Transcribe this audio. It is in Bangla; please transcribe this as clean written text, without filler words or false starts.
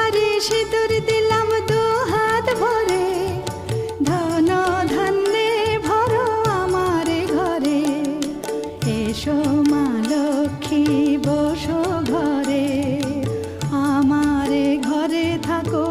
তোমারে সিঁদুর দিলাম দু হাত ভরে, ধন ধান্যে ভরো আমারে ঘরে। এসো মা লক্ষ্মী বসো ঘরে, আমারে ঘরে থাকো